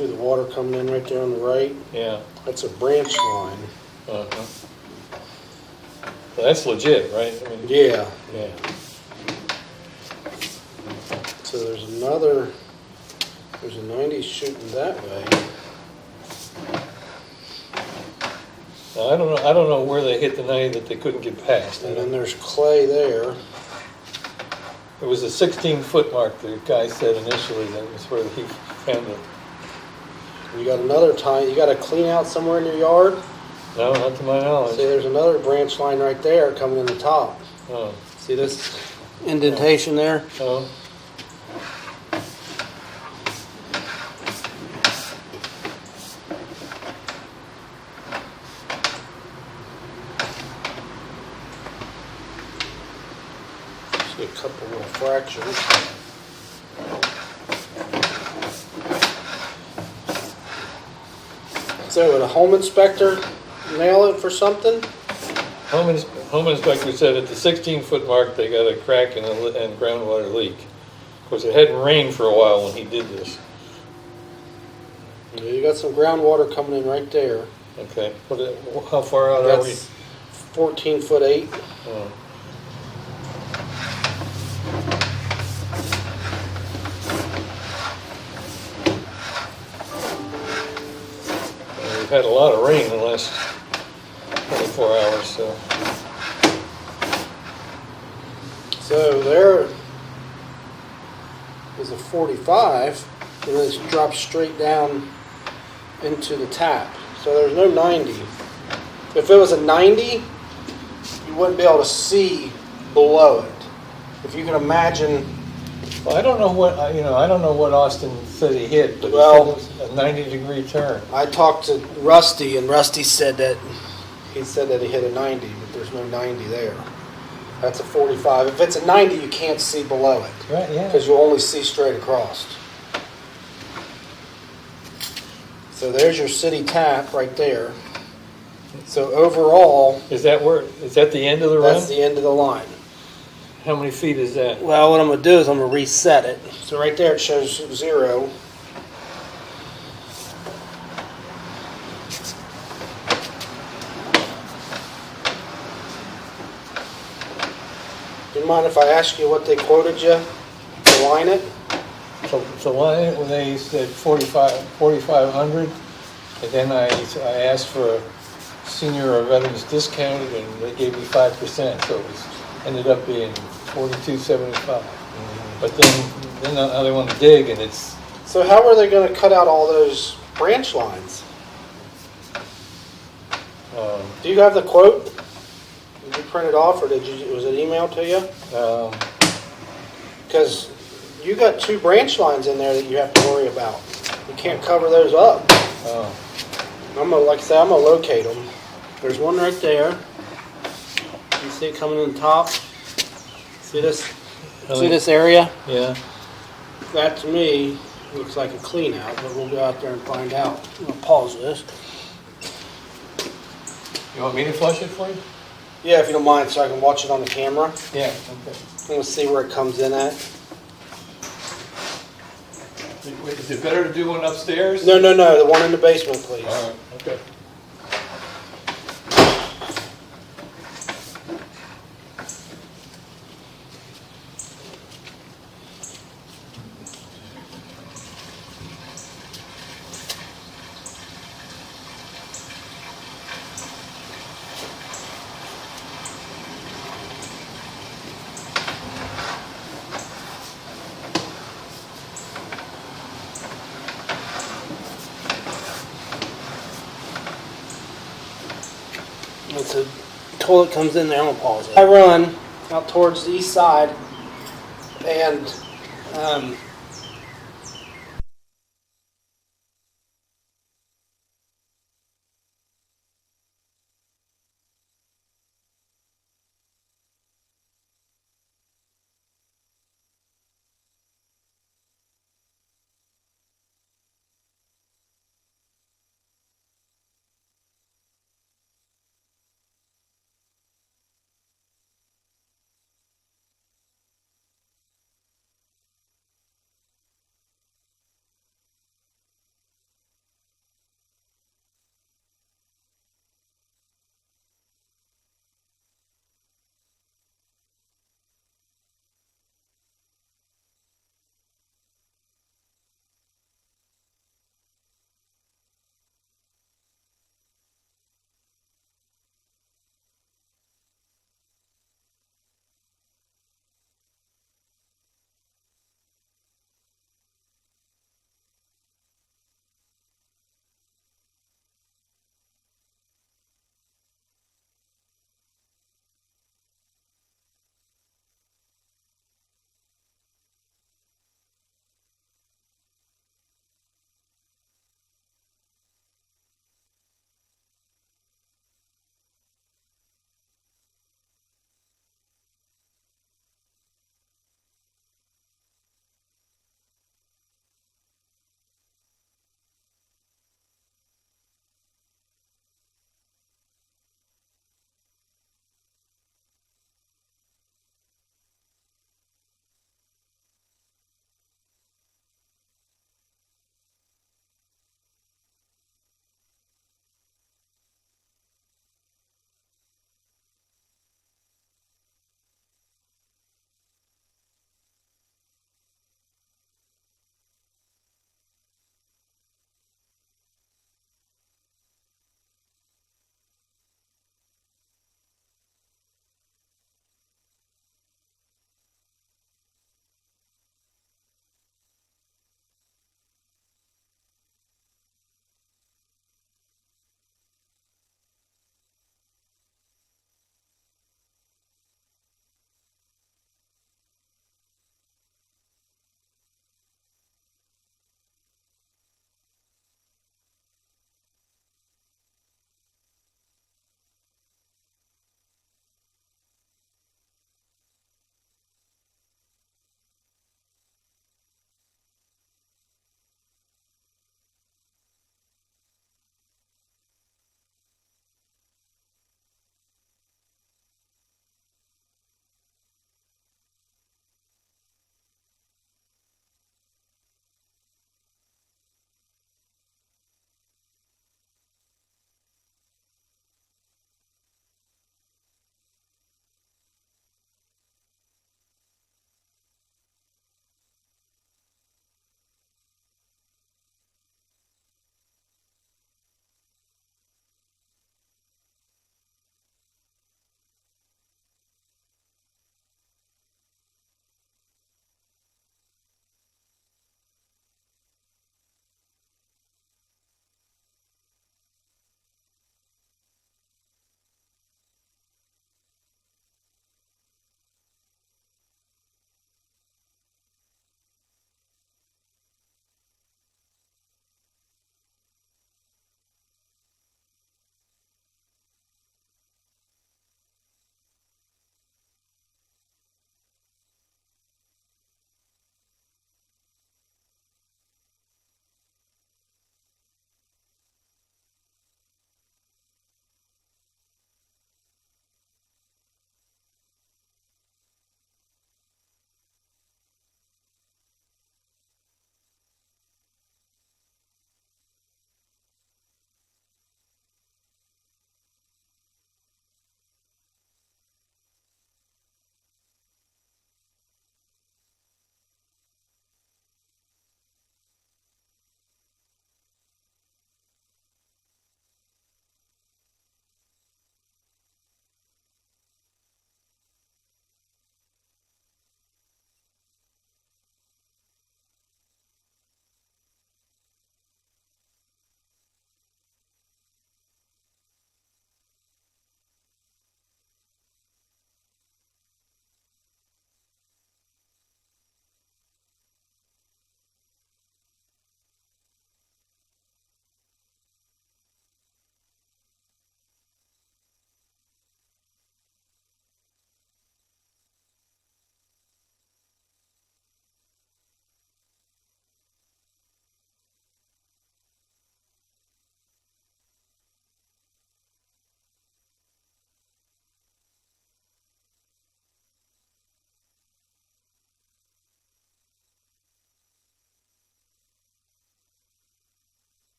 See the water coming in right there on the right? Yeah. That's a branch line. Uh-huh. Well, that's legit, right? I mean, Yeah. yeah. So there's a 90 shooting that way. Now, I don't know where they hit the 90 that they couldn't get past. And then there's clay there. It was a 16-foot mark, the guy said initially. That was where he found it. You got another time. You got to clean out somewhere in your yard. No, not to my knowledge. See, there's another branch line right there coming in the top. Oh. See this indentation there? Oh. See a couple little fractures. So would a home inspector nail it for something? Home inspector said at the 16-foot mark they got a crack and groundwater leak. Of course, it hadn't rained for a while when he did this. Yeah, you got some groundwater coming in right there. Okay. How far out are we? 14'8". Oh. We've had a lot of rain in the last 24 hours, so. So there is a 45, and then it drops straight down into the tap. So there's no 90. If it was a 90, you wouldn't be able to see below it. If you can imagine. Well, I don't know what I don't know what Austin said he hit, but Well, he said it was a 90-degree turn. I talked to Rusty, and Rusty said that he hit a 90, but there's no 90 there. That's a 45. If it's a 90, you can't see below it. Right? Yeah. Because you'll only see straight across. So there's your city tap right there. So overall, Is that the end of the run? that's the end of the line. How many feet is that? Well, what I'm going to do is I'm going to reset it. So right there it shows 0. Do you mind if I ask you what they quoted you to line it? So when they said 4,500, and then I asked for a senior or veterans discount, and they gave me 5%, so it ended up being 42.75. But then now they want to dig, and it's. So how are they going to cut out all those branch lines? Do you have the quote? Did you print it off, or was it emailed to you? Because you got 2 branch lines in there that you have to worry about. You can't cover those up. Like I said, I'm gonna locate them. There's one right there. You see it coming in the top. See this? See this area? Yeah. That to me looks like a clean out, but we'll go out there and find out. I'm gonna pause this. You want me to flush it for you? Yeah, if you don't mind, so I can watch it on the camera. Yeah. Okay. I'm gonna see where it comes in at. Is it better to do one upstairs? No, the one in the basement, please. All right. Okay. Once the toilet comes in there, I'm gonna pause it. I run out towards the east side, and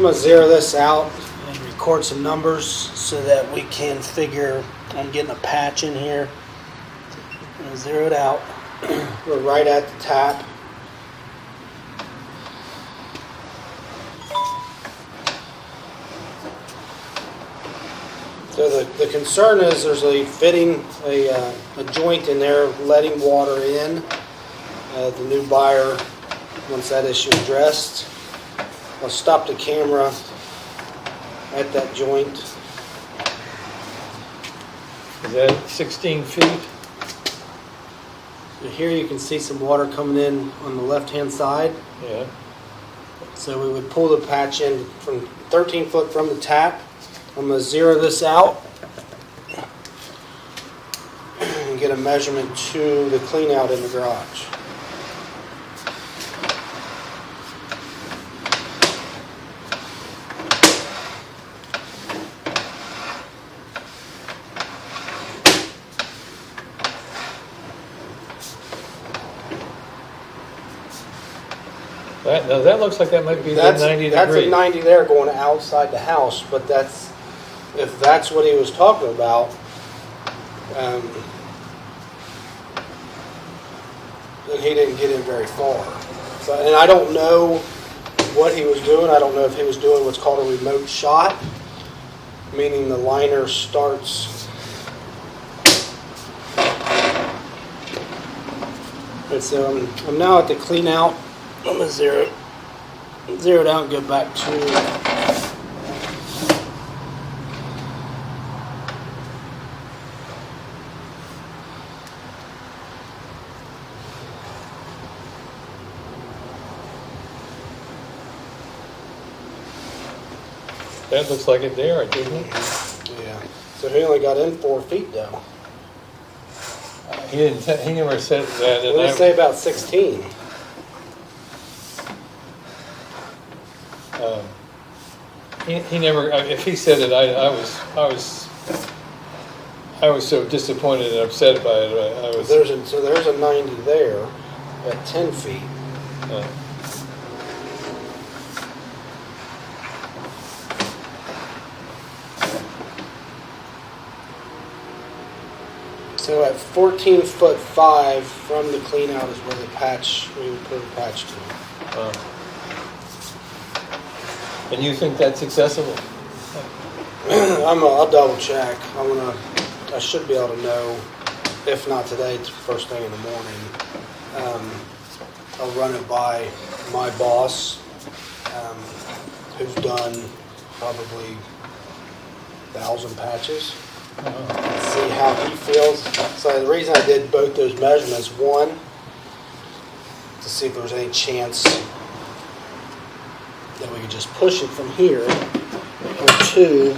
I'm gonna zero this out and record some numbers so that we can figure, I'm getting a patch in here. I'm gonna zero it out. We're right at the tap. So the concern is there's a fitting, a joint in there letting water in. The new buyer wants that issue addressed. I'll stop the camera at that joint. Is that 16 feet? And here you can see some water coming in on the left-hand side. Yeah. So we would pull the patch in from 13 foot from the tap. I'm going to zero this out and get a measurement to the clean out in the garage. Now that looks like that might be the 90 degree. That's a 90 there going outside the house, but that's, if that's what he was talking about, then he didn't get in very far. So, and I don't know what he was doing. I don't know if he was doing what's called a remote shot, meaning the liner starts. And so I'm now at the clean out. I'm going to zero it out and go back to That looks like it there, didn't it? yeah. So he only got in 4 feet though. He didn't. He never said that. What did he say about 16? He never. If he said it, I was so disappointed and upset by it. I was. So there's a 90 there at 10 feet. So at 14 foot 5 from the clean out is where the patch, we would put a patch to. And you think that's accessible? I'll double check. I should be able to know, if not today, it's first thing in the morning. I'll run it by my boss, who's done probably 1,000 patches. See how he feels. So the reason I did both those measurements, one, to see if there was any chance that we could just push it from here, or two,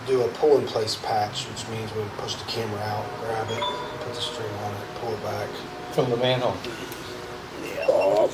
do a pull in place patch, which means we would push the camera out, grab it, put the string on it, pull it back From the manhole. Yeah.